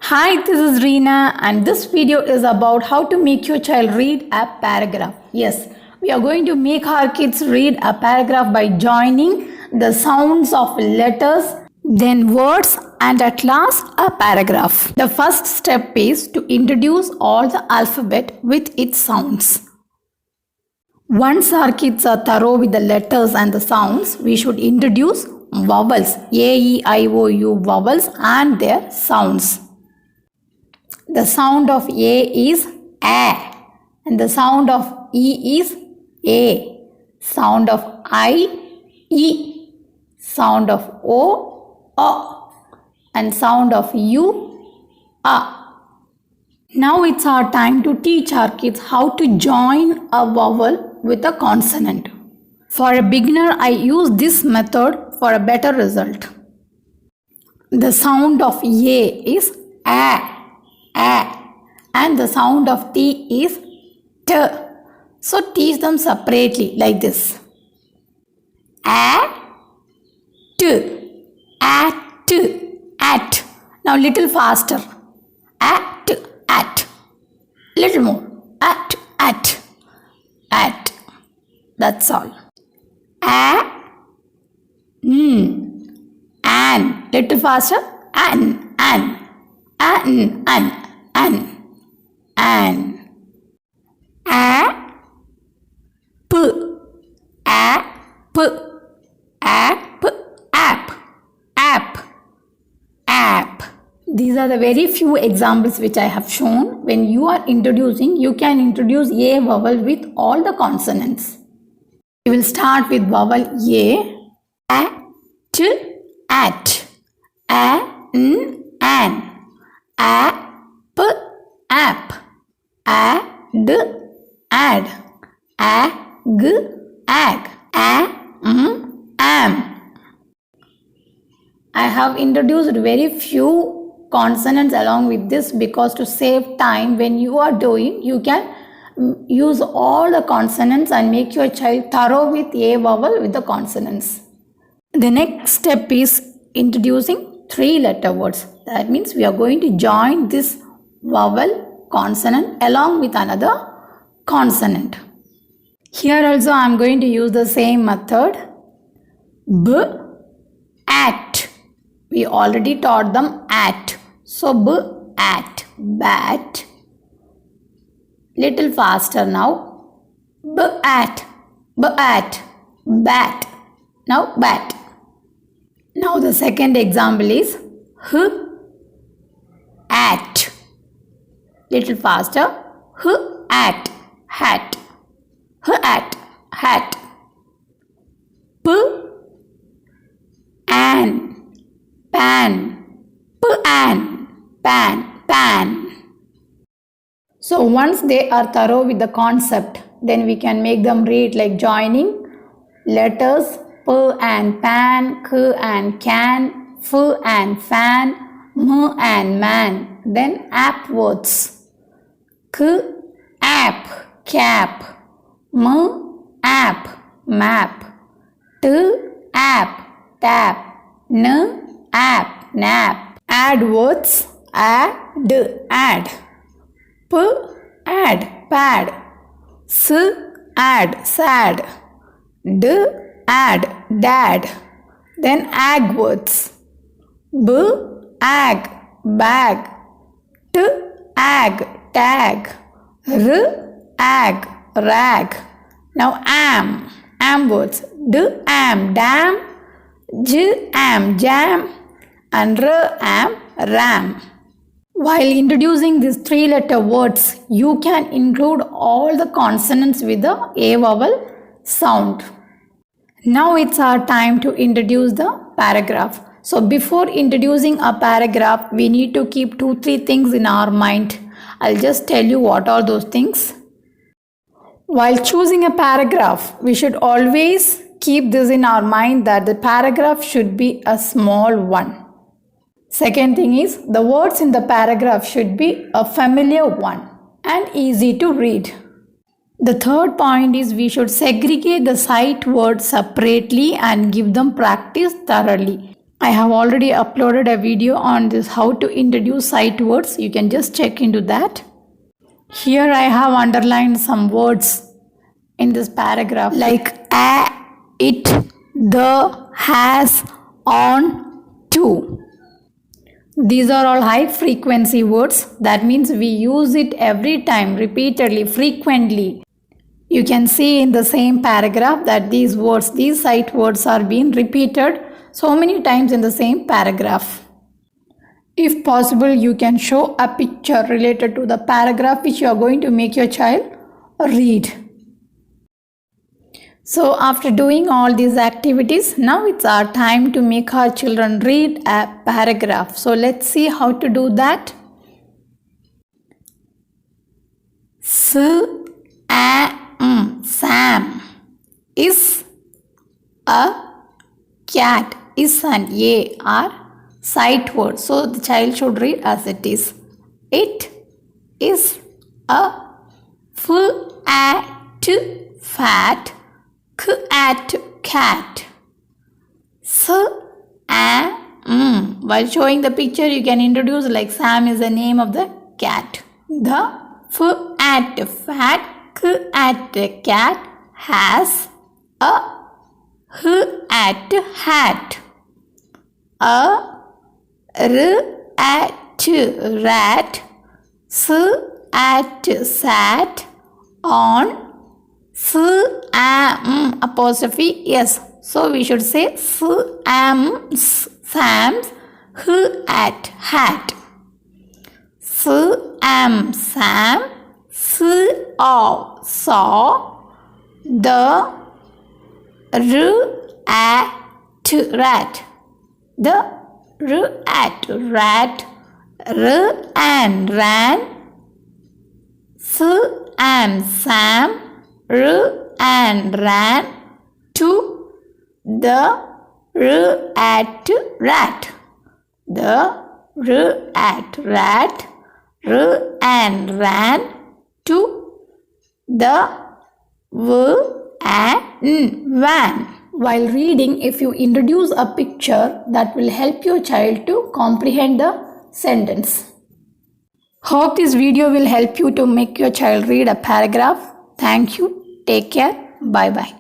Hi, this is Reena, and this video is about how to make your child read a paragraph. Yes, we are going to make our kids read a paragraph by joining the sounds of letters, then words, and at last a paragraph. The first step is to introduce all the alphabet with its sounds. Once our kids are thorough with the letters and the sounds, we should introduce vowels, A, E, I, O, U vowels and their sounds. The sound of A is A and the sound of E is A. Sound of I, E. Sound of O, and sound of U, A. Now it's our time to teach our kids how to join a vowel with a consonant. For a beginner, I use this method for a better result. The sound of A is A, and the sound of T is T. So teach them separately like this. A, T, at. Now little faster. At. Little more. At. That's all. An. Little faster. An. App. These are the very few examples which I have shown. When you are introducing, you can introduce a vowel with all the consonants. We will start with vowel A. At. An. App. Ad. Ag. Am. I have introduced very few consonants along with this because to save time when you are doing, you can use all the consonants and make your child thorough with a vowel with the consonants. The next step is introducing 3-letter words. That means we are going to join this vowel consonant along with another consonant. Here also I am going to use the same method. At. We already taught them at. So at. Bat. Little faster now. Bat. Now bat. Now the second example is at. Little faster. At. Hat. Hat. Pan. So once they are thorough with the concept, then we can make them read like joining letters P and pan, K and can, F and fan, M and man. Then app words. K, app, cap. M, app, map. T, app, tap. N, app, nap. Add words. Add. P, add, pad. S, add, sad. D, add, dad. Then ag words. B, ag, bag. T, ag, tag. R, ag, rag. Now am words. D, am, dam. J, am, jam. And R, am, ram. While introducing these 3-letter words, you can include all the consonants with the A vowel sound. Now it's our time to introduce the paragraph. So before introducing a paragraph, we need to keep 2-3 things in our mind. I'll just tell you what are those things. While choosing a paragraph, we should always keep this in our mind that the paragraph should be a small one. Second thing is, the words in the paragraph should be a familiar one and easy to read. The third point is we should segregate the sight words separately and give them practice thoroughly. I have already uploaded a video on this how to introduce sight words. You can just check into that. Here I have underlined some words in this paragraph like a, it, the, has, on, to. These are all high frequency words. That means we use it every time, repeatedly, frequently. You can see in the same paragraph that these words, these sight words are being repeated so many times in the same paragraph. If possible, you can show a picture related to the paragraph which you are going to make your child read. So after doing all these activities, now it's our time to make our children read a paragraph. So let's see how to do that. Sam is a cat. Is and a are sight words. So the child should read as it is. It is a full at fat at cat. While showing the picture, you can introduce like Sam is the name of the cat. The at fat at cat has a at hat. A at rat at sat on apostrophe yes. So we should say Sam's at hat. Sam saw the at rat. The at rat and ran. Sam and ran to the at rat. The at rat and ran to the van. While reading, if you introduce a picture, that will help your child to comprehend the sentence. Hope this video will help you to make your child read a paragraph. Thank you. Take care. Bye bye.